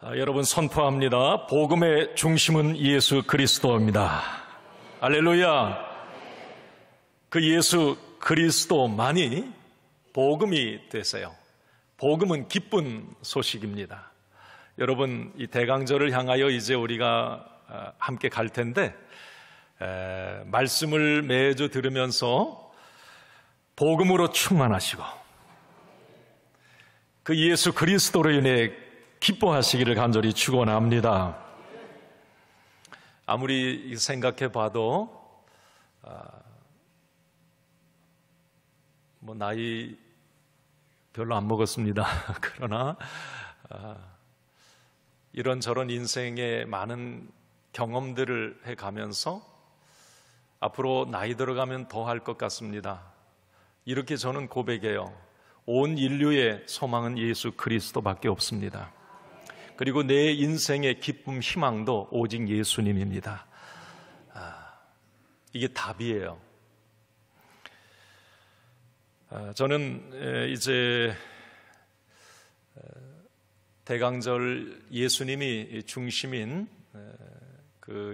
여러분 선포합니다. 복음의 중심은 예수 그리스도입니다. 할렐루야. 그 예수 그리스도만이 복음이 되세요. 복음은 기쁜 소식입니다. 여러분, 이 대강절을 향하여 이제 우리가 함께 갈 텐데 말씀을 매주 들으면서 복음으로 충만하시고 그 예수 그리스도로 인해 기뻐하시기를 간절히 축원합니다. 아무리 생각해 봐도 나이 별로 안 먹었습니다. 그러나 이런저런 인생의 많은 경험들을 해가면서 앞으로 나이 들어가면 더 할 것 같습니다. 이렇게 저는 고백해요. 온 인류의 소망은 예수 그리스도밖에 없습니다. 그리고 내 인생의 기쁨, 희망도 오직 예수님입니다. 이게 답이에요. 저는 이제 대강절 예수님이 중심인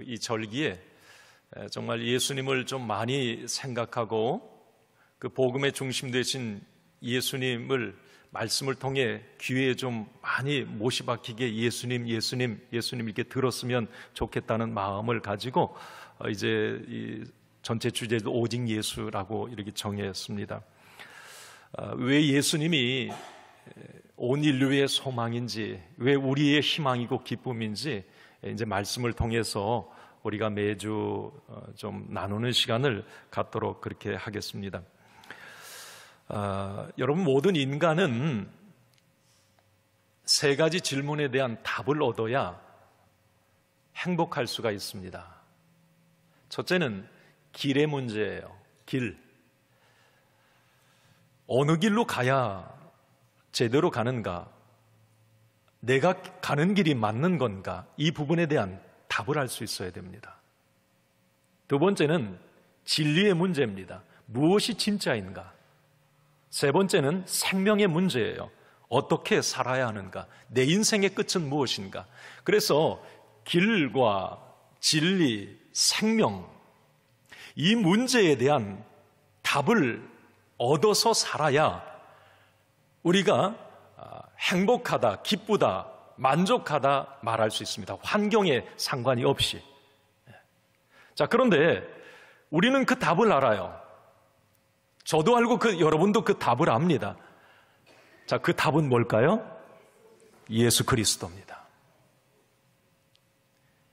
이 절기에 정말 예수님을 좀 많이 생각하고 그 복음의 중심 되신 예수님을 말씀을 통해 귀에 좀 많이 못이 박히게 예수님 이렇게 들었으면 좋겠다는 마음을 가지고 이제 이 전체 주제도 오직 예수라고 이렇게 정했습니다. 왜 예수님이 온 인류의 소망인지, 왜 우리의 희망이고 기쁨인지 이제 말씀을 통해서 우리가 매주 좀 나누는 시간을 갖도록 그렇게 하겠습니다. 여러분, 모든 인간은 세 가지 질문에 대한 답을 얻어야 행복할 수가 있습니다. 첫째는 길의 문제예요. 길. 어느 길로 가야 제대로 가는가? 내가 가는 길이 맞는 건가? 이 부분에 대한 답을 알 수 있어야 됩니다. 두 번째는 진리의 문제입니다. 무엇이 진짜인가? 세 번째는 생명의 문제예요. 어떻게 살아야 하는가? 내 인생의 끝은 무엇인가? 그래서 길과 진리, 생명, 이 문제에 대한 답을 얻어서 살아야 우리가 행복하다, 기쁘다, 만족하다 말할 수 있습니다. 환경에 상관이 없이. 자, 그런데 우리는 그 답을 알아요. 저도 알고 여러분도 그 답을 압니다. 자, 그 답은 뭘까요? 예수 그리스도입니다.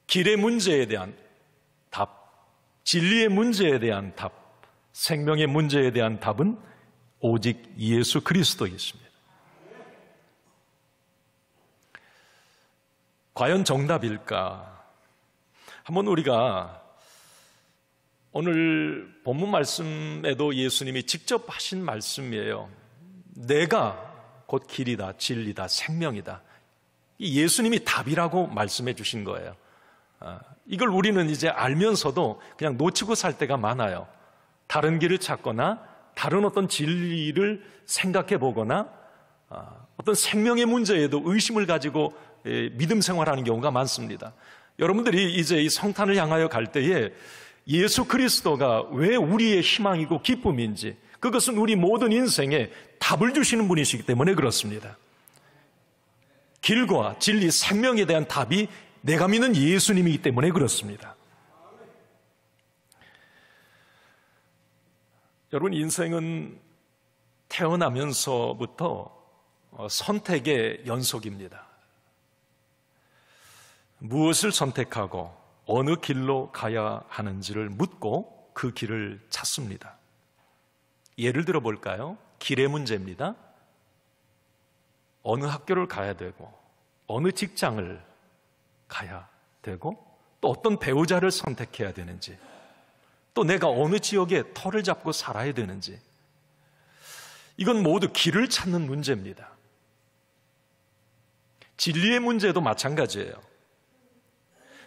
길의 문제에 대한 답, 진리의 문제에 대한 답, 생명의 문제에 대한 답은 오직 예수 그리스도이십니다. 과연 정답일까? 한번 우리가 오늘 본문 말씀에도 예수님이 직접 하신 말씀이에요. 내가 곧 길이다, 진리다, 생명이다. 이 예수님이 답이라고 말씀해 주신 거예요. 이걸 우리는 이제 알면서도 그냥 놓치고 살 때가 많아요. 다른 길을 찾거나 다른 어떤 진리를 생각해 보거나 어떤 생명의 문제에도 의심을 가지고 믿음 생활하는 경우가 많습니다. 여러분들이 이제 이 성탄을 향하여 갈 때에 예수 그리스도가 왜 우리의 희망이고 기쁨인지, 그것은 우리 모든 인생에 답을 주시는 분이시기 때문에 그렇습니다. 길과 진리, 생명에 대한 답이 내가 믿는 예수님이기 때문에 그렇습니다. 여러분, 인생은 태어나면서부터 선택의 연속입니다. 무엇을 선택하고 어느 길로 가야 하는지를 묻고 그 길을 찾습니다. 예를 들어 볼까요? 길의 문제입니다. 어느 학교를 가야 되고 어느 직장을 가야 되고 또 어떤 배우자를 선택해야 되는지, 또 내가 어느 지역에 터를 잡고 살아야 되는지, 이건 모두 길을 찾는 문제입니다. 진리의 문제도 마찬가지예요.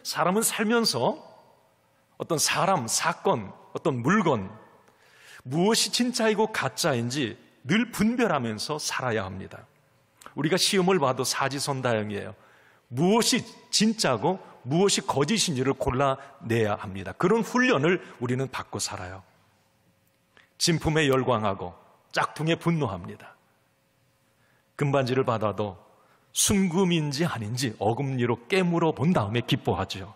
사람은 살면서 어떤 사람, 사건, 어떤 물건, 무엇이 진짜이고 가짜인지 늘 분별하면서 살아야 합니다. 우리가 시험을 봐도 사지선다형이에요. 무엇이 진짜고 무엇이 거짓인지를 골라내야 합니다. 그런 훈련을 우리는 받고 살아요. 진품에 열광하고 짝퉁에 분노합니다. 금반지를 받아도 순금인지 아닌지 어금니로 깨물어 본 다음에 기뻐하죠.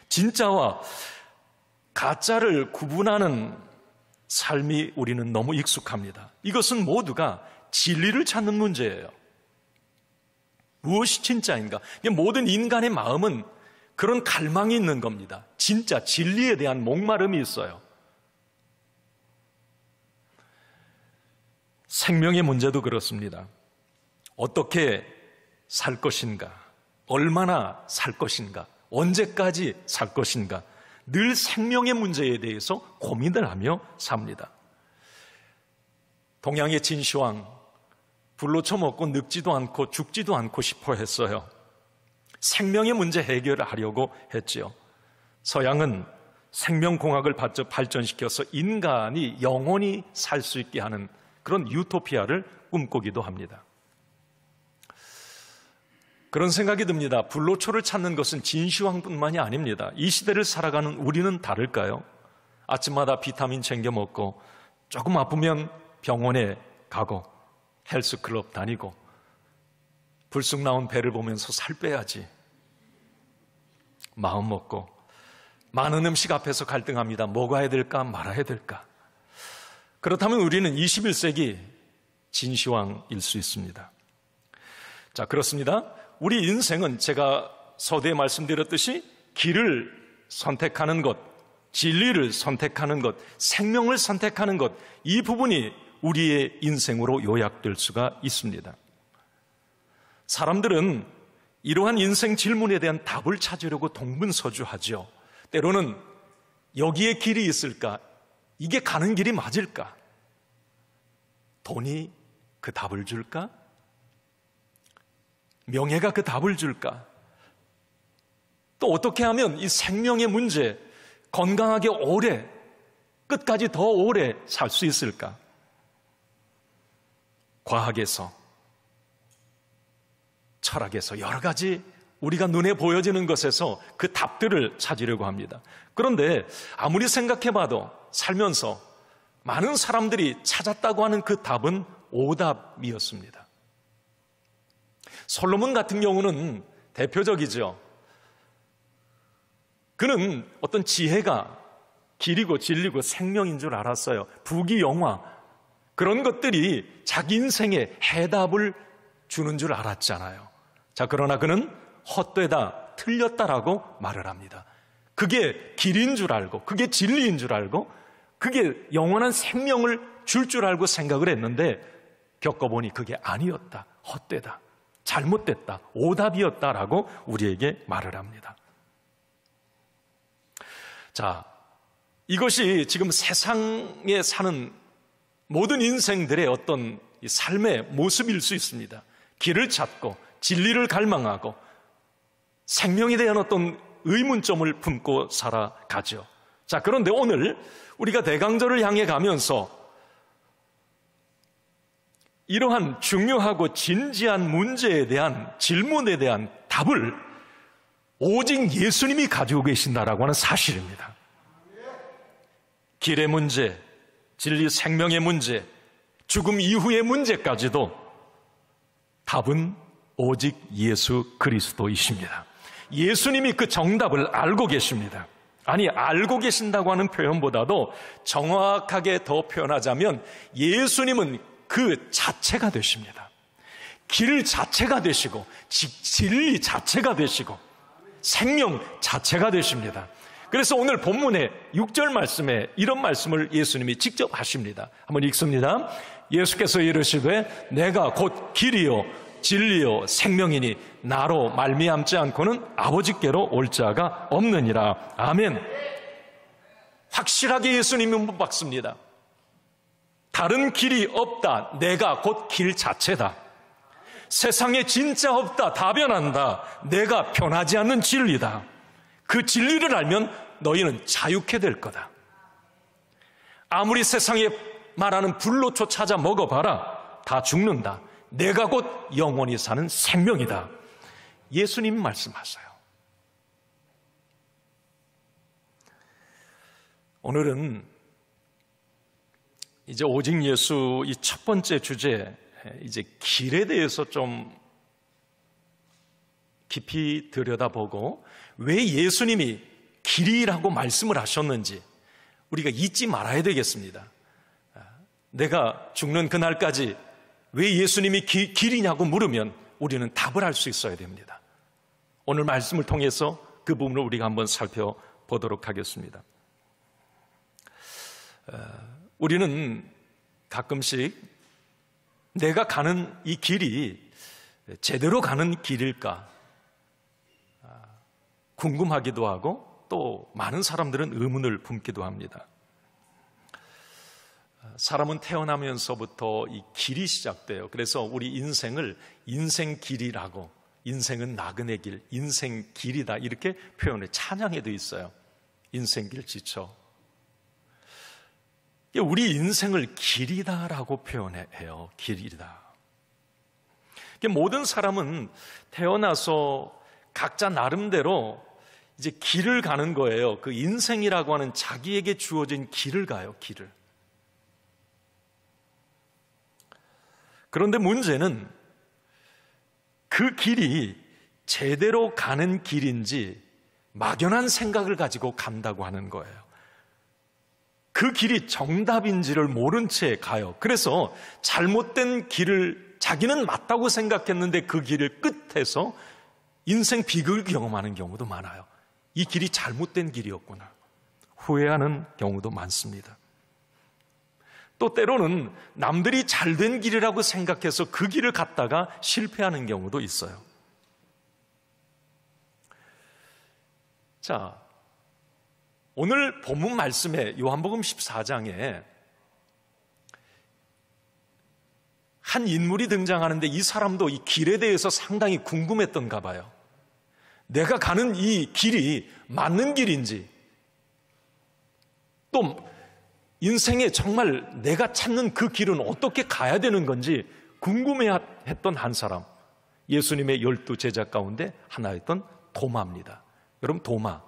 진짜와 가짜를 구분하는 삶이 우리는 너무 익숙합니다. 이것은 모두가 진리를 찾는 문제예요. 무엇이 진짜인가? 모든 인간의 마음은 그런 갈망이 있는 겁니다. 진짜, 진리에 대한 목마름이 있어요. 생명의 문제도 그렇습니다. 어떻게 살 것인가? 얼마나 살 것인가? 언제까지 살 것인가? 늘 생명의 문제에 대해서 고민을 하며 삽니다. 동양의 진시황, 불로 쳐먹고 늙지도 않고 죽지도 않고 싶어 했어요. 생명의 문제 해결을 하려고 했지요. 서양은 생명공학을 발전시켜서 인간이 영원히 살 수 있게 하는 그런 유토피아를 꿈꾸기도 합니다. 그런 생각이 듭니다. 불로초를 찾는 것은 진시황뿐만이 아닙니다. 이 시대를 살아가는 우리는 다를까요? 아침마다 비타민 챙겨 먹고 조금 아프면 병원에 가고 헬스클럽 다니고 불쑥 나온 배를 보면서 살 빼야지 마음 먹고 많은 음식 앞에서 갈등합니다. 먹어야 될까 말아야 될까? 그렇다면 우리는 21세기 진시황일 수 있습니다. 자, 그렇습니다. 우리 인생은 제가 서두에 말씀드렸듯이 길을 선택하는 것, 진리를 선택하는 것, 생명을 선택하는 것, 이 부분이 우리의 인생으로 요약될 수가 있습니다. 사람들은 이러한 인생 질문에 대한 답을 찾으려고 동분서주하죠. 때로는 여기에 길이 있을까? 이게 가는 길이 맞을까? 돈이 그 답을 줄까? 명예가 그 답을 줄까? 또 어떻게 하면 이 생명의 문제, 건강하게 오래, 끝까지 더 오래 살 수 있을까? 과학에서, 철학에서 여러 가지 우리가 눈에 보여지는 것에서 그 답들을 찾으려고 합니다. 그런데 아무리 생각해봐도 살면서 많은 사람들이 찾았다고 하는 그 답은 오답이었습니다. 솔로몬 같은 경우는 대표적이죠. 그는 어떤 지혜가 길이고 진리고 생명인 줄 알았어요. 부귀영화, 그런 것들이 자기 인생에 해답을 주는 줄 알았잖아요. 자, 그러나 그는 헛되다, 틀렸다라고 말을 합니다. 그게 길인 줄 알고, 그게 진리인 줄 알고, 그게 영원한 생명을 줄 줄 알고 생각을 했는데 겪어보니 그게 아니었다, 헛되다, 잘못됐다, 오답이었다라고 우리에게 말을 합니다. 자, 이것이 지금 세상에 사는 모든 인생들의 어떤 삶의 모습일 수 있습니다. 길을 찾고 진리를 갈망하고 생명에 대한 어떤 의문점을 품고 살아가죠. 자, 그런데 오늘 우리가 대강절을 향해 가면서 이러한 중요하고 진지한 문제에 대한 질문에 대한 답을 오직 예수님이 가지고 계신다라고 하는 사실입니다. 길의 문제, 진리 생명의 문제, 죽음 이후의 문제까지도 답은 오직 예수 그리스도이십니다. 예수님이 그 정답을 알고 계십니다. 아니, 알고 계신다고 하는 표현보다도 정확하게 더 표현하자면 예수님은 그 자체가 되십니다. 길 자체가 되시고 진리 자체가 되시고 생명 자체가 되십니다. 그래서 오늘 본문의 6절 말씀에 이런 말씀을 예수님이 직접 하십니다. 한번 읽습니다. 예수께서 이르시되 내가 곧 길이요 진리요 생명이니 나로 말미암지 않고는 아버지께로 올 자가 없느니라. 아멘. 확실하게 예수님이 못 박습니다. 다른 길이 없다. 내가 곧 길 자체다. 세상에 진짜 없다. 다 변한다. 내가 변하지 않는 진리다. 그 진리를 알면 너희는 자유케 될 거다. 아무리 세상에 말하는 불로초 찾아 먹어봐라. 다 죽는다. 내가 곧 영원히 사는 생명이다. 예수님이 말씀하세요. 오늘은 이제 오직 예수 이 첫 번째 주제, 이제 길에 대해서 좀 깊이 들여다보고 왜 예수님이 길이라고 말씀을 하셨는지 우리가 잊지 말아야 되겠습니다. 내가 죽는 그날까지 왜 예수님이 길이냐고 물으면 우리는 답을 할 수 있어야 됩니다. 오늘 말씀을 통해서 그 부분을 우리가 한번 살펴보도록 하겠습니다. 우리는 가끔씩 내가 가는 이 길이 제대로 가는 길일까 궁금하기도 하고 또 많은 사람들은 의문을 품기도 합니다. 사람은 태어나면서부터 이 길이 시작돼요. 그래서 우리 인생을 인생길이라고, 인생은 나그네 길, 인생길이다 이렇게 표현을 찬양에도 있어요. 인생길 지쳐. 우리 인생을 길이다라고 표현해요. 길이다. 모든 사람은 태어나서 각자 나름대로 이제 길을 가는 거예요. 그 인생이라고 하는 자기에게 주어진 길을 가요. 길을. 그런데 문제는 그 길이 제대로 가는 길인지 막연한 생각을 가지고 간다고 하는 거예요. 그 길이 정답인지를 모른 채 가요. 그래서 잘못된 길을 자기는 맞다고 생각했는데 그 길을 끝에서 인생 비극을 경험하는 경우도 많아요. 이 길이 잘못된 길이었구나. 후회하는 경우도 많습니다. 또 때로는 남들이 잘된 길이라고 생각해서 그 길을 갔다가 실패하는 경우도 있어요. 자, 오늘 본문 말씀에 요한복음 14장에 한 인물이 등장하는데 이 사람도 이 길에 대해서 상당히 궁금했던가 봐요. 내가 가는 이 길이 맞는 길인지, 또 인생에 정말 내가 찾는 그 길은 어떻게 가야 되는 건지 궁금해했던 한 사람, 예수님의 12 제자 가운데 하나였던 도마입니다. 여러분, 도마,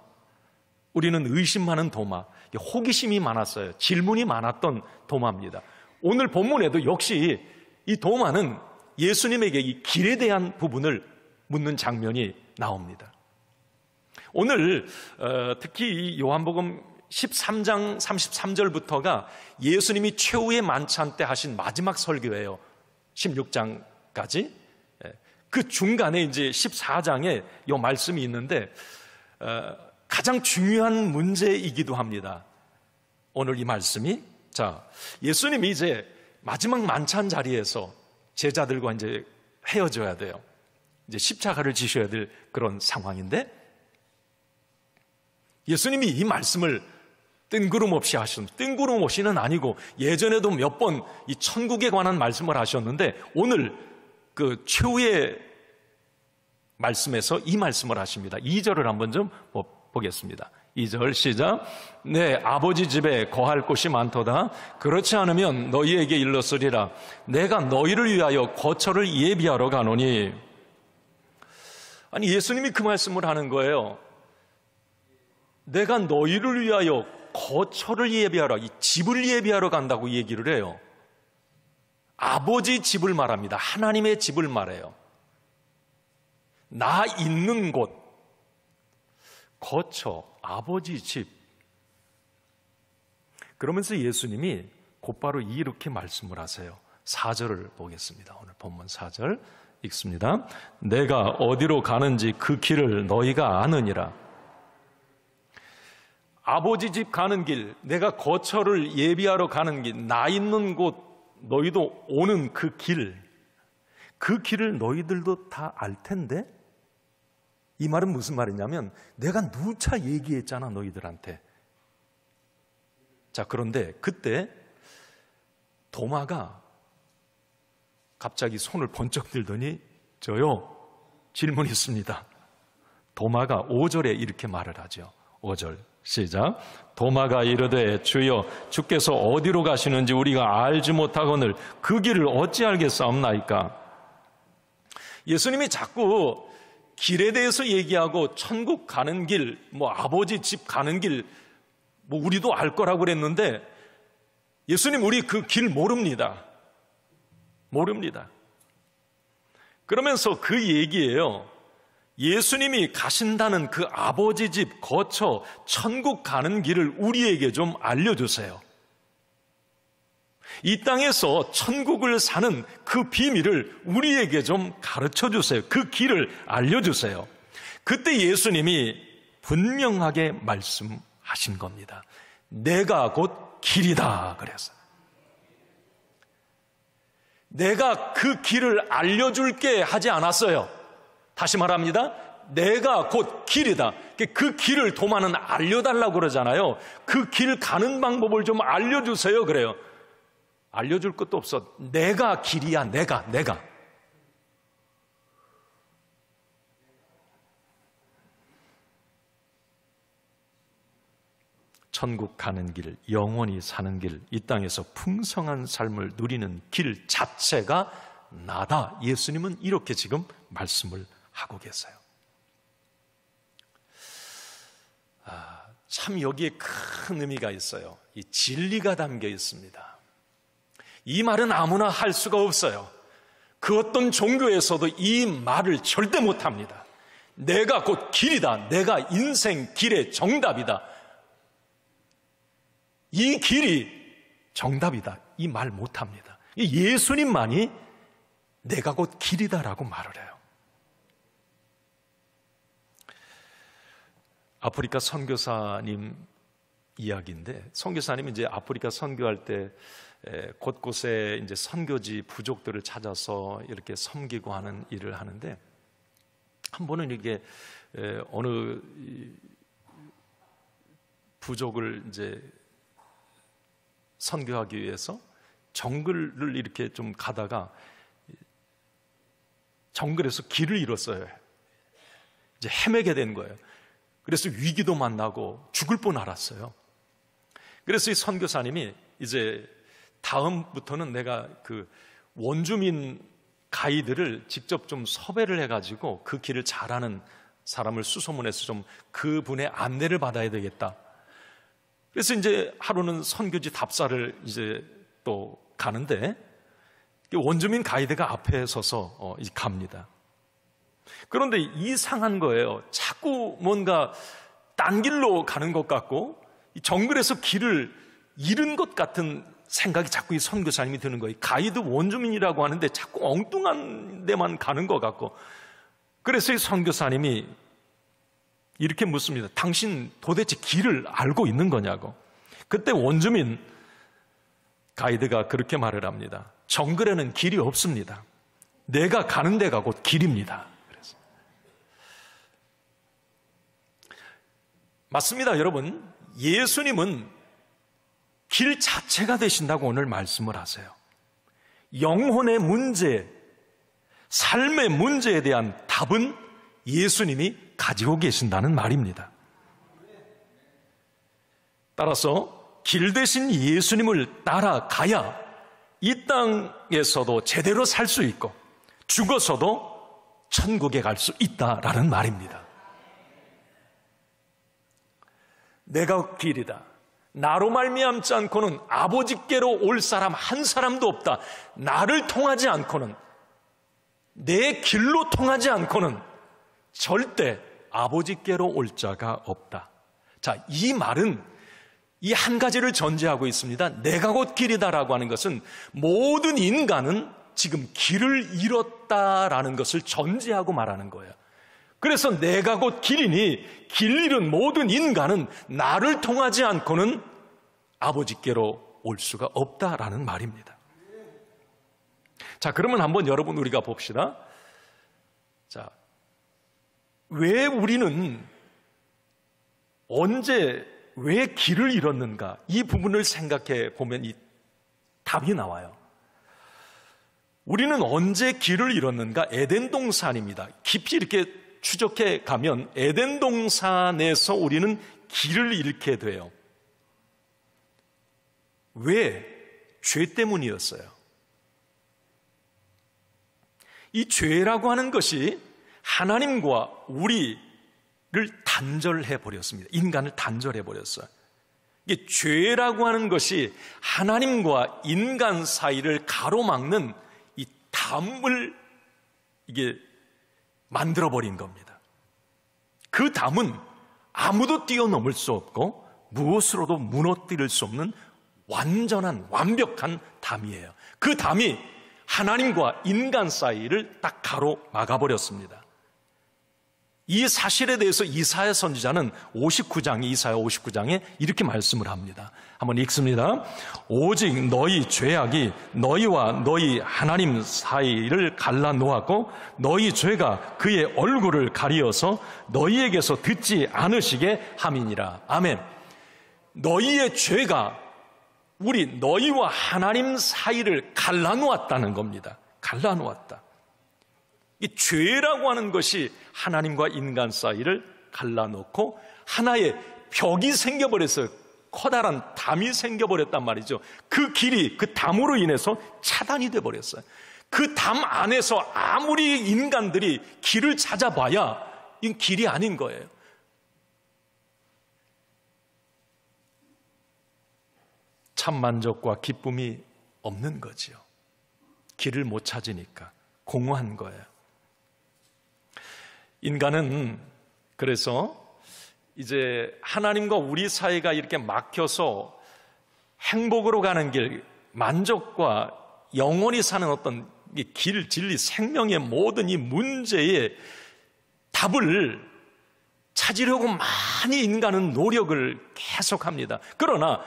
우리는 의심 많은 도마, 호기심이 많았어요. 질문이 많았던 도마입니다. 오늘 본문에도 역시 이 도마는 예수님에게 이 길에 대한 부분을 묻는 장면이 나옵니다. 오늘 특히 이 요한복음 13장 33절부터가 예수님이 최후의 만찬 때 하신 마지막 설교예요. 16장까지. 그 중간에 이제 14장에 이 말씀이 있는데 가장 중요한 문제이기도 합니다. 오늘 이 말씀이, 자, 예수님이 이제 마지막 만찬 자리에서 제자들과 이제 헤어져야 돼요. 이제 십자가를 지셔야 될 그런 상황인데 예수님이 이 말씀을 뜬구름없이 하셨습니다. 뜬구름없이는 아니고 예전에도 몇 번 이 천국에 관한 말씀을 하셨는데 오늘 그 최후의 말씀에서 이 말씀을 하십니다. 2절을 한번 좀 보겠습니다. 2절 시작. 내 아버지 집에 거할 곳이 많도다. 그렇지 않으면 너희에게 일렀으리라. 내가 너희를 위하여 거처를 예비하러 가노니. 아니, 예수님이 그 말씀을 하는 거예요. 내가 너희를 위하여 거처를 예비하러, 이 집을 예비하러 간다고 얘기를 해요. 아버지 집을 말합니다. 하나님의 집을 말해요. 나 있는 곳, 거처, 아버지 집. 그러면서 예수님이 곧바로 이렇게 말씀을 하세요. 4절을 보겠습니다. 오늘 본문 4절 읽습니다. 내가 어디로 가는지 그 길을 너희가 아느니라. 아버지 집 가는 길, 내가 거처를 예비하러 가는 길, 나 있는 곳, 너희도 오는 그 길, 그 길을 너희들도 다 알 텐데? 이 말은 무슨 말이냐면 내가 누차 얘기했잖아, 너희들한테. 자, 그런데 그때 도마가 갑자기 손을 번쩍 들더니 저요, 질문 있습니다. 도마가 5절에 이렇게 말을 하죠. 5절 시작. 도마가 이르되 주여, 주께서 어디로 가시는지 우리가 알지 못하거늘 그 길을 어찌 알겠사옵나이까. 예수님이 자꾸 길에 대해서 얘기하고 천국 가는 길, 아버지 집 가는 길, 우리도 알 거라고 그랬는데 예수님 우리 그 길 모릅니다. 모릅니다. 그러면서 그 얘기예요. 예수님이 가신다는 그 아버지 집 거쳐 천국 가는 길을 우리에게 좀 알려주세요. 이 땅에서 천국을 사는 그 비밀을 우리에게 좀 가르쳐 주세요. 그 길을 알려주세요. 그때 예수님이 분명하게 말씀하신 겁니다. 내가 곧 길이다 그래서. 내가 그 길을 알려줄게 하지 않았어요. 다시 말합니다. 내가 곧 길이다. 그 길을 도마는 알려달라고 그러잖아요. 그 길 가는 방법을 좀 알려주세요 그래요. 알려줄 것도 없어. 내가 길이야. 내가. 천국 가는 길, 영원히 사는 길, 이 땅에서 풍성한 삶을 누리는 길 자체가 나다. 예수님은 이렇게 지금 말씀을 하고 계세요. 참 여기에 큰 의미가 있어요. 이 진리가 담겨 있습니다. 이 말은 아무나 할 수가 없어요. 그 어떤 종교에서도 이 말을 절대 못합니다. 내가 곧 길이다. 내가 인생 길의 정답이다. 이 길이 정답이다. 이 말 못합니다. 예수님만이 내가 곧 길이다라고 말을 해요. 아프리카 선교사님 이야기인데, 선교사님이 이제 아프리카 선교할 때 곳곳에 이제 선교지 부족들을 찾아서 이렇게 섬기고 하는 일을 하는데, 한 번은 이게 어느 부족을 이제 선교하기 위해서 정글을 이렇게 좀 가다가 정글에서 길을 잃었어요. 이제 헤매게 된 거예요. 그래서 위기도 만나고 죽을 뻔 알았어요. 그래서 이 선교사님이 이제 다음부터는 내가 그 원주민 가이드를 직접 좀 섭외를 해가지고 그 길을 잘 아는 사람을 수소문해서 좀 그분의 안내를 받아야 되겠다. 그래서 이제 하루는 선교지 답사를 이제 또 가는데 원주민 가이드가 앞에 서서 갑니다. 그런데 이상한 거예요. 자꾸 뭔가 딴 길로 가는 것 같고 정글에서 길을 잃은 것 같은 생각이 자꾸 이 선교사님이 드는 거예요. 가이드 원주민이라고 하는데 자꾸 엉뚱한 데만 가는 것 같고. 그래서 이 선교사님이 이렇게 묻습니다. 당신 도대체 길을 알고 있는 거냐고. 그때 원주민 가이드가 그렇게 말을 합니다. 정글에는 길이 없습니다. 내가 가는 데가 곧 길입니다. 그래서. 맞습니다, 여러분. 예수님은 길 자체가 되신다고 오늘 말씀을 하세요. 영혼의 문제, 삶의 문제에 대한 답은 예수님이 가지고 계신다는 말입니다. 따라서 길 대신 예수님을 따라가야 이 땅에서도 제대로 살 수 있고 죽어서도 천국에 갈 수 있다라는 말입니다. 내가 길이다. 나로 말미암지 않고는 아버지께로 올 사람 한 사람도 없다. 나를 통하지 않고는, 내 길로 통하지 않고는 절대 아버지께로 올 자가 없다. 자, 이 말은 이 한 가지를 전제하고 있습니다. 내가 곧 길이다라고 하는 것은 모든 인간은 지금 길을 잃었다라는 것을 전제하고 말하는 거예요. 그래서 내가 곧 길이니 길 잃은 모든 인간은 나를 통하지 않고는 아버지께로 올 수가 없다라는 말입니다. 자, 그러면 한번 여러분 우리가 봅시다. 자, 왜 우리는 언제 왜 길을 잃었는가? 이 부분을 생각해 보면 이 답이 나와요. 우리는 언제 길을 잃었는가? 에덴 동산입니다. 깊이 이렇게 추적해 가면 에덴 동산에서 우리는 길을 잃게 돼요. 왜? 죄 때문이었어요. 이 죄라고 하는 것이 하나님과 우리를 단절해 버렸습니다. 인간을 단절해 버렸어요. 이게 죄라고 하는 것이 하나님과 인간 사이를 가로막는 이 담을 이게 만들어 버린 겁니다. 그 담은 아무도 뛰어넘을 수 없고 무엇으로도 무너뜨릴 수 없는 완벽한 담이에요. 그 담이 하나님과 인간 사이를 딱 가로막아버렸습니다. 이 사실에 대해서 이사야 선지자는 이사야 59장에 이렇게 말씀을 합니다. 한번 읽습니다. 오직 너희 죄악이 너희와 너희 하나님 사이를 갈라놓았고 너희 죄가 그의 얼굴을 가리어서 너희에게서 듣지 않으시게 함이니라. 아멘. 너희의 죄가 너희와 하나님 사이를 갈라놓았다는 겁니다. 갈라놓았다. 이 죄라고 하는 것이 하나님과 인간 사이를 갈라놓고 하나의 벽이 생겨버렸어요. 커다란 담이 생겨버렸단 말이죠. 그 길이 그 담으로 인해서 차단이 돼버렸어요. 그 담 안에서 아무리 인간들이 길을 찾아봐야 이건 길이 아닌 거예요. 참 만족과 기쁨이 없는 거지요. 길을 못 찾으니까 공허한 거예요. 인간은 그래서 이제 하나님과 우리 사이가 이렇게 막혀서 행복으로 가는 길, 만족과 영원히 사는 어떤 길, 진리, 생명의 모든 이 문제의 답을 찾으려고 많이 인간은 노력을 계속합니다. 그러나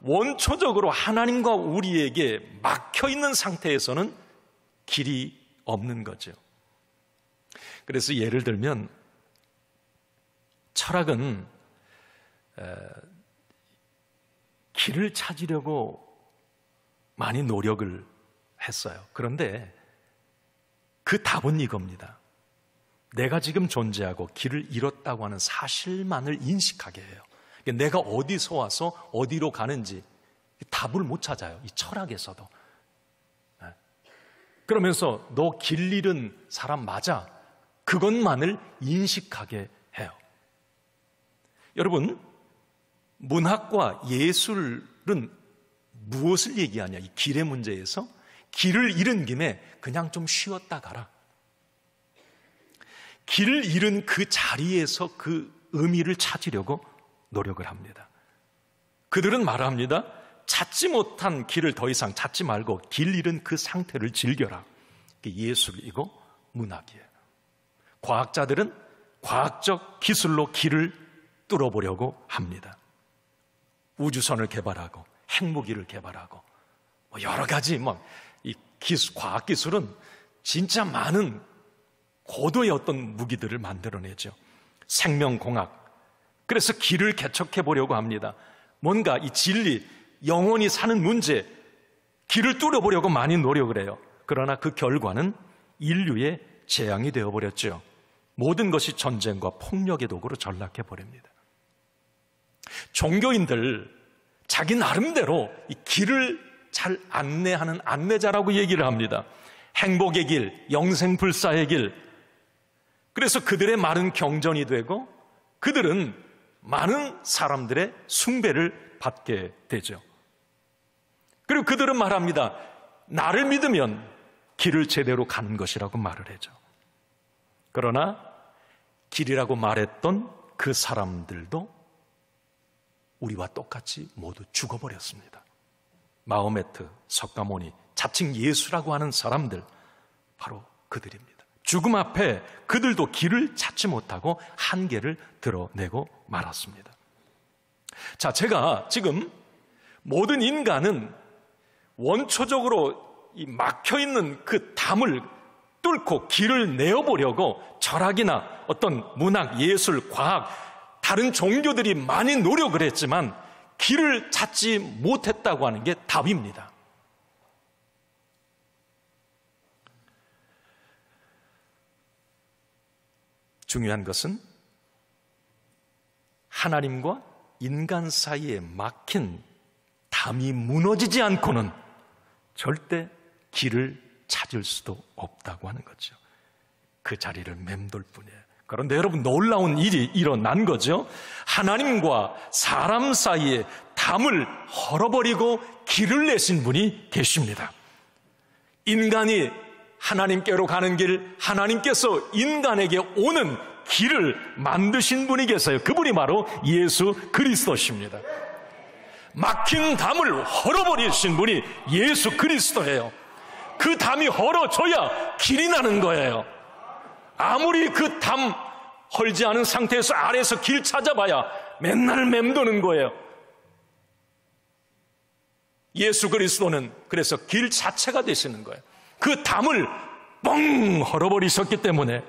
원초적으로 하나님과 우리에게 막혀있는 상태에서는 길이 없는 거죠. 그래서 예를 들면 철학은 길을 찾으려고 많이 노력을 했어요. 그런데 그 답은 이겁니다. 내가 지금 존재하고 길을 잃었다고 하는 사실만을 인식하게 해요. 내가 어디서 와서 어디로 가는지 답을 못 찾아요. 이 철학에서도. 그러면서 너 길 잃은 사람 맞아. 그것만을 인식하게 해요. 여러분, 문학과 예술은 무엇을 얘기하냐? 이 길의 문제에서 길을 잃은 김에 그냥 좀 쉬었다 가라. 길을 잃은 그 자리에서 그 의미를 찾으려고 노력을 합니다. 그들은 말합니다. 찾지 못한 길을 더 이상 찾지 말고 길 잃은 그 상태를 즐겨라. 그게 예술이고 문학이에요. 과학자들은 과학적 기술로 길을 뚫어보려고 합니다. 우주선을 개발하고 핵무기를 개발하고 여러 가지 이 과학 기술은 진짜 많은 고도의 어떤 무기들을 만들어내죠. 생명공학. 그래서 길을 개척해 보려고 합니다. 뭔가 이 진리, 영원히 사는 문제, 길을 뚫어보려고 많이 노력을 해요. 그러나 그 결과는 인류의 재앙이 되어버렸죠. 모든 것이 전쟁과 폭력의 도구로 전락해 버립니다. 종교인들 자기 나름대로 이 길을 잘 안내하는 안내자라고 얘기를 합니다. 행복의 길, 영생불사의 길. 그래서 그들의 말은 경전이 되고 그들은 많은 사람들의 숭배를 받게 되죠. 그리고 그들은 말합니다. 나를 믿으면 길을 제대로 가는 것이라고 말을 하죠. 그러나 길이라고 말했던 그 사람들도 우리와 똑같이 모두 죽어버렸습니다. 마호메트, 석가모니, 자칭 예수라고 하는 사람들, 바로 그들입니다. 죽음 앞에 그들도 길을 찾지 못하고 한계를 드러내고 말았습니다. 자, 제가 지금 모든 인간은 원초적으로 이 막혀있는 그 담을 뚫고 길을 내어보려고 철학이나 어떤 문학, 예술, 과학, 다른 종교들이 많이 노력을 했지만 길을 찾지 못했다고 하는 게 답입니다. 중요한 것은 하나님과 인간 사이에 막힌 담이 무너지지 않고는 절대 길을 찾을 수도 없다고 하는 거죠. 그 자리를 맴돌 뿐이에요. 그런데 여러분, 놀라운 일이 일어난 거죠. 하나님과 사람 사이에 담을 헐어버리고 길을 내신 분이 계십니다. 인간이 하나님께로 가는 길, 하나님께서 인간에게 오는 길을 만드신 분이 계세요. 그분이 바로 예수 그리스도십니다. 막힌 담을 헐어버리신 분이 예수 그리스도예요. 그 담이 헐어져야 길이 나는 거예요. 아무리 그 담 헐지 않은 상태에서 아래에서 길 찾아봐야 맨날 맴도는 거예요. 예수 그리스도는 그래서 길 자체가 되시는 거예요. 그 담을 뻥 헐어버리셨기 때문에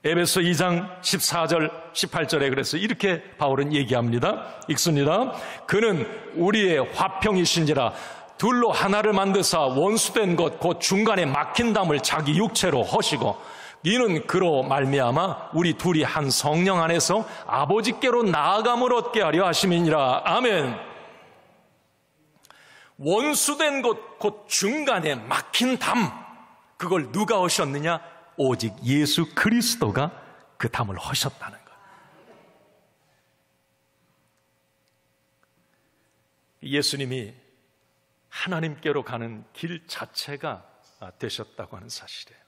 에베소 2장 14절 18절에 그래서 이렇게 바울은 얘기합니다. 읽습니다. 그는 우리의 화평이신지라 둘로 하나를 만드사 원수된 것 곧 중간에 막힌 담을 자기 육체로 허시고 이는 그로 말미암아 우리 둘이 한 성령 안에서 아버지께로 나아감을 얻게 하려 하심이니라. 아멘. 원수된 것 곧 중간에 막힌 담, 그걸 누가 허셨느냐? 오직 예수 그리스도가 그 담을 허셨다는 거예요. 예수님이 하나님께로 가는 길 자체가 되셨다고 하는 사실이에요.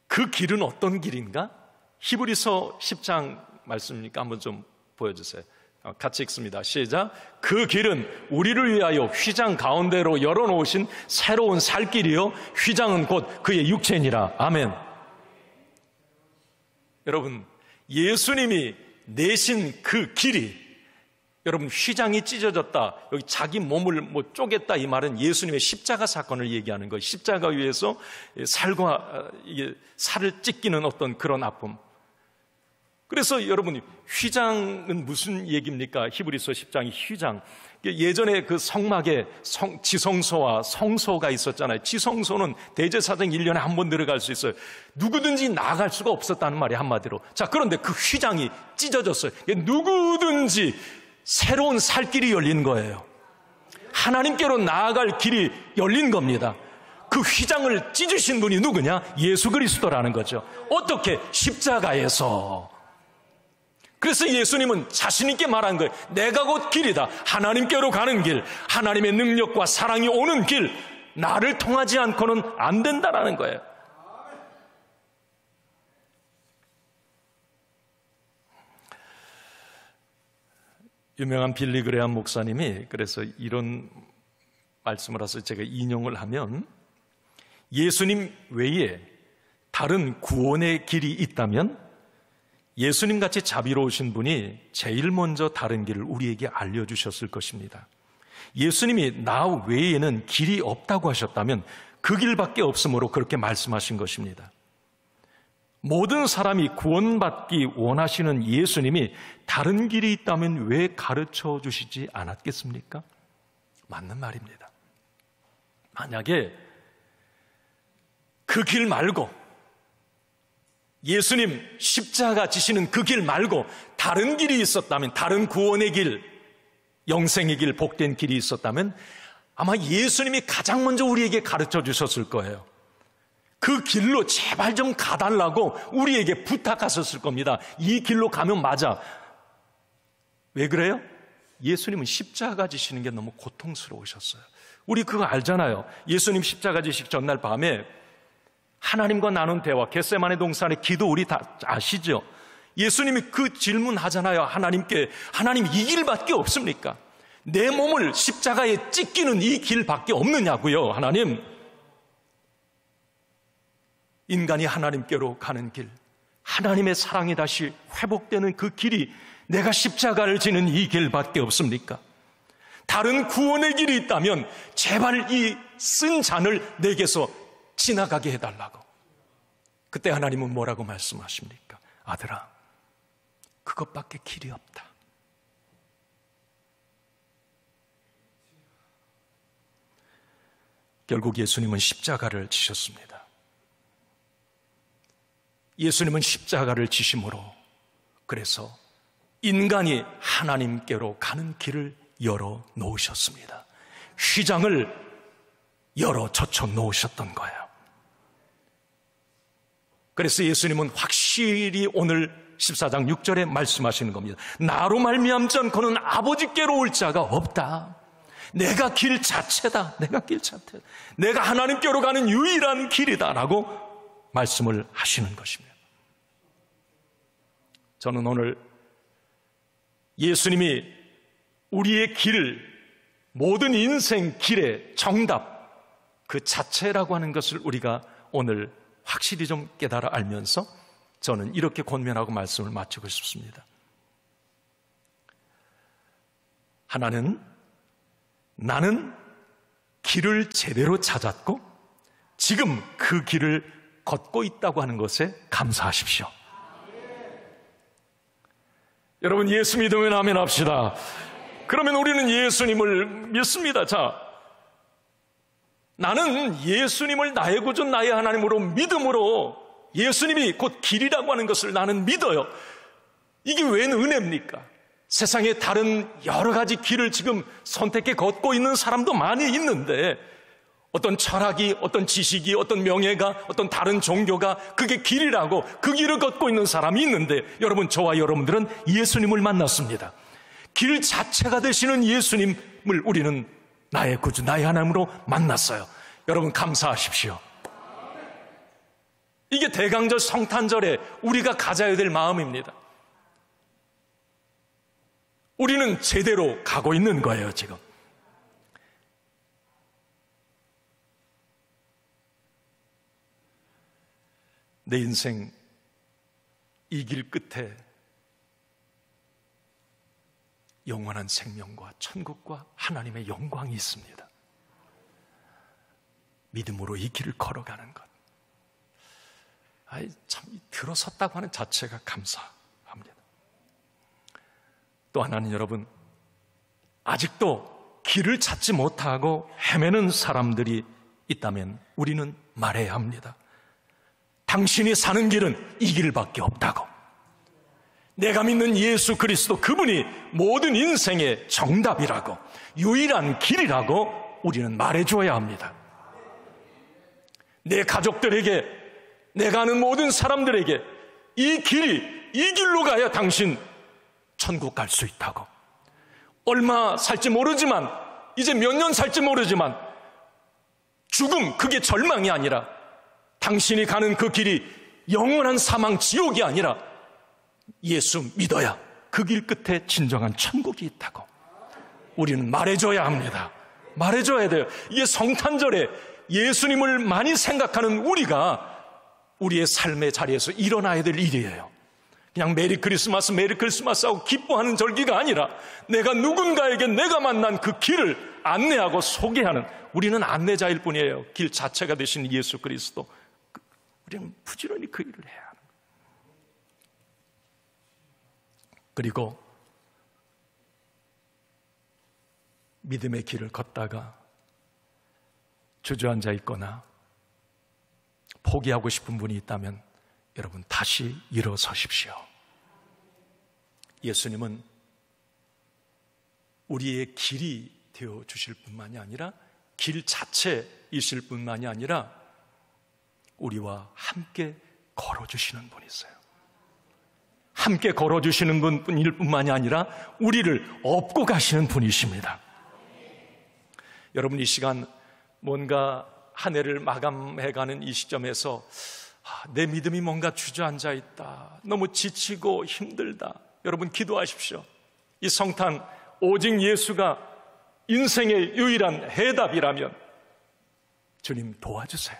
그 길은 어떤 길인가? 히브리서 10장 말씀이니까 한번 좀 보여주세요. 같이 읽습니다. 시작. 그 길은 우리를 위하여 휘장 가운데로 열어놓으신 새로운 살 길이요 휘장은 곧 그의 육체니라. 아멘. 여러분, 예수님이 내신 그 길이, 여러분, 휘장이 찢어졌다, 여기 자기 몸을 쪼갰다, 이 말은 예수님의 십자가 사건을 얘기하는 거예요. 십자가 위에서 살을 찢기는 어떤 그런 아픔. 그래서 여러분, 휘장은 무슨 얘기입니까? 히브리서 10장이 휘장. 예전에 그 성막에 지성소와 성소가 있었잖아요. 지성소는 대제사장 1년에 한 번 들어갈 수 있어요. 누구든지 나아갈 수가 없었다는 말이 한마디로. 자, 그런데 그 휘장이 찢어졌어요. 누구든지 새로운 살 길이 열린 거예요. 하나님께로 나아갈 길이 열린 겁니다. 그 휘장을 찢으신 분이 누구냐? 예수 그리스도라는 거죠. 어떻게? 십자가에서. 그래서 예수님은 자신 있게 말한 거예요. 내가 곧 길이다. 하나님께로 가는 길, 하나님의 능력과 사랑이 오는 길, 나를 통하지 않고는 안 된다라는 거예요. 유명한 빌리 그레함 목사님이 그래서 이런 말씀을 해서 제가 인용을 하면, 예수님 외에 다른 구원의 길이 있다면 예수님같이 자비로우신 분이 제일 먼저 다른 길을 우리에게 알려주셨을 것입니다. 예수님이 나 외에는 길이 없다고 하셨다면 그 길밖에 없으므로 그렇게 말씀하신 것입니다. 모든 사람이 구원받기 원하시는 예수님이 다른 길이 있다면 왜 가르쳐 주시지 않았겠습니까? 맞는 말입니다. 만약에 그 길 말고, 예수님 십자가 지시는 그 길 말고 다른 길이 있었다면, 다른 구원의 길, 영생의 길, 복된 길이 있었다면 아마 예수님이 가장 먼저 우리에게 가르쳐 주셨을 거예요. 그 길로 제발 좀 가달라고 우리에게 부탁하셨을 겁니다. 이 길로 가면 맞아. 왜 그래요? 예수님은 십자가 지시는 게 너무 고통스러우셨어요. 우리 그거 알잖아요. 예수님 십자가 지식 전날 밤에 하나님과 나눈 대화, 겟세마네 동산의 기도 우리 다 아시죠? 예수님이 그 질문 하잖아요. 하나님께, 하나님 이 길밖에 없습니까? 내 몸을 십자가에 찢기는 이 길밖에 없느냐고요, 하나님. 인간이 하나님께로 가는 길, 하나님의 사랑이 다시 회복되는 그 길이 내가 십자가를 지는 이 길밖에 없습니까? 다른 구원의 길이 있다면 제발 이 쓴 잔을 내게서 지나가게 해달라고. 그때 하나님은 뭐라고 말씀하십니까? 아들아, 그것밖에 길이 없다. 결국 예수님은 십자가를 지셨습니다. 예수님은 십자가를 지심으로, 그래서 인간이 하나님께로 가는 길을 열어 놓으셨습니다. 휘장을 열어 젖혀 놓으셨던 거예요. 그래서 예수님은 확실히 오늘 14장 6절에 말씀하시는 겁니다. 나로 말미암지 않고는 아버지께로 올 자가 없다. 내가 길 자체다. 내가 길 자체다. 내가 하나님께로 가는 유일한 길이다 라고 말씀을 하시는 것입니다. 저는 오늘 예수님이 우리의 길, 모든 인생 길의 정답 그 자체라고 하는 것을 우리가 오늘 확실히 좀 깨달아 알면서 저는 이렇게 권면하고 말씀을 마치고 싶습니다. 하나는 나는 길을 제대로 찾았고 지금 그 길을 걷고 있다고 하는 것에 감사하십시오. 여러분, 예수 믿으면 아멘 합시다. 그러면 우리는 예수님을 믿습니다. 자, 나는 예수님을 나의 구주, 나의 하나님으로 믿음으로 예수님이 곧 길이라고 하는 것을 나는 믿어요. 이게 웬 은혜입니까? 세상에 다른 여러 가지 길을 지금 선택해 걷고 있는 사람도 많이 있는데 어떤 철학이, 어떤 지식이, 어떤 명예가, 어떤 다른 종교가 그게 길이라고 그 길을 걷고 있는 사람이 있는데 여러분, 저와 여러분들은 예수님을 만났습니다. 길 자체가 되시는 예수님을 우리는 나의 구주, 나의 하나님으로 만났어요. 여러분, 감사하십시오. 이게 대강절 성탄절에 우리가 가져야 될 마음입니다. 우리는 제대로 가고 있는 거예요, 지금. 내 인생 이 길 끝에 영원한 생명과 천국과 하나님의 영광이 있습니다. 믿음으로 이 길을 걸어가는 것. 참 들어섰다고 하는 자체가 감사합니다. 또 하나는 여러분, 아직도 길을 찾지 못하고 헤매는 사람들이 있다면 우리는 말해야 합니다. 당신이 사는 길은 이 길밖에 없다고. 내가 믿는 예수 그리스도, 그분이 모든 인생의 정답이라고, 유일한 길이라고 우리는 말해줘야 합니다. 내 가족들에게, 내가 아는 모든 사람들에게 이 길로 가야 당신 천국 갈 수 있다고. 얼마 살지 모르지만, 이제 몇 년 살지 모르지만 죽음, 그게 절망이 아니라 당신이 가는 그 길이 영원한 사망, 지옥이 아니라 예수 믿어야 그 길 끝에 진정한 천국이 있다고 우리는 말해줘야 합니다. 말해줘야 돼요. 이게 성탄절에 예수님을 많이 생각하는 우리가 우리의 삶의 자리에서 일어나야 될 일이에요. 그냥 메리 크리스마스, 메리 크리스마스 하고 기뻐하는 절기가 아니라 내가 누군가에게 내가 만난 그 길을 안내하고 소개하는, 우리는 안내자일 뿐이에요. 길 자체가 되신 예수 그리스도, 우리는 부지런히 그 일을 해야 하는 거예요. 그리고 믿음의 길을 걷다가 주저앉아 있거나 포기하고 싶은 분이 있다면 여러분, 다시 일어서십시오. 예수님은 우리의 길이 되어 주실 뿐만이 아니라, 길 자체이실 뿐만이 아니라 우리와 함께 걸어주시는 분이세요. 함께 걸어주시는 분일 뿐만이 아니라 우리를 업고 가시는 분이십니다. 여러분, 이 시간 뭔가 한 해를 마감해가는 이 시점에서 내 믿음이 뭔가 주저앉아 있다, 너무 지치고 힘들다, 여러분 기도하십시오. 이 성탄, 오직 예수가 인생의 유일한 해답이라면 주님 도와주세요.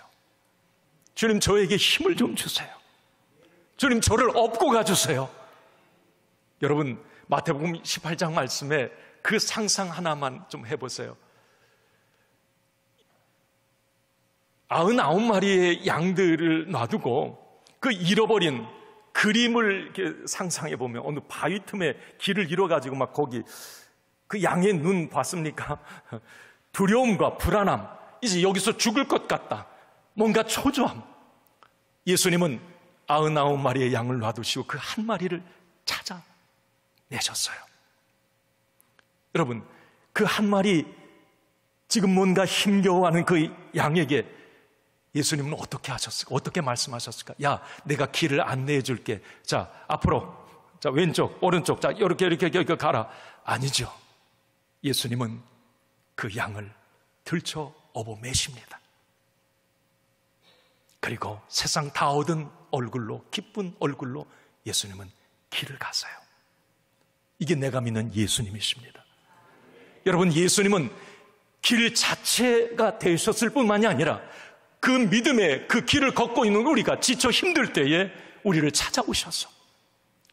주님, 저에게 힘을 좀 주세요. 주님, 저를 업고 가주세요. 여러분, 마태복음 18장 말씀에 그 상상 하나만 좀 해보세요. 99마리의 양들을 놔두고 그 잃어버린 그림을 이렇게 상상해 보면 어느 바위 틈에 길을 잃어가지고 막 거기 그 양의 눈 봤습니까? 두려움과 불안함, 이제 여기서 죽을 것 같다, 뭔가 초조함. 예수님은 99마리의 양을 놔두시고 그 한 마리를 찾아내셨어요. 여러분, 그 한 마리 지금 뭔가 힘겨워하는 그 양에게 예수님은 어떻게 하셨을까? 어떻게 말씀하셨을까? 야, 내가 길을 안내해 줄게. 자, 앞으로. 자, 왼쪽, 오른쪽. 자, 이렇게 가라. 아니죠. 예수님은 그 양을 들쳐 업어 매십니다. 그리고 세상 다 얻은 얼굴로, 기쁜 얼굴로 예수님은 길을 가세요. 이게 내가 믿는 예수님이십니다. 여러분, 예수님은 길 자체가 되셨을 뿐만이 아니라 그 믿음의 그 길을 걷고 있는 우리가 지쳐 힘들 때에 우리를 찾아오셔서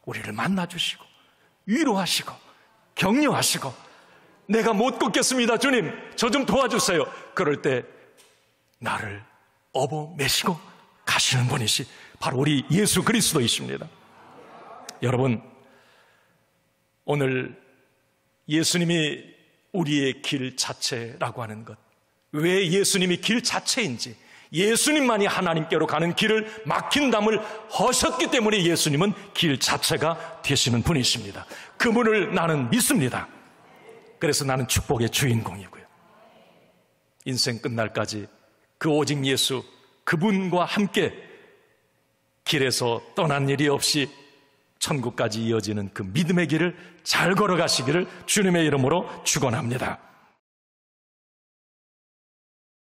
우리를 만나주시고 위로하시고 격려하시고, 내가 못 걷겠습니다, 주님, 저 좀 도와주세요. 그럴 때 나를 업어 매시고 가시는 분이시 바로 우리 예수 그리스도이십니다. 여러분, 오늘 예수님이 우리의 길 자체라고 하는 것, 왜 예수님이 길 자체인지, 예수님만이 하나님께로 가는 길을 막힌 담을 허셨기 때문에 예수님은 길 자체가 되시는 분이십니다. 그분을 나는 믿습니다. 그래서 나는 축복의 주인공이고요, 인생 끝날까지 그 오직 예수, 그분과 함께 길에서 떠난 일이 없이 천국까지 이어지는 그 믿음의 길을 잘 걸어가시기를 주님의 이름으로 축원합니다.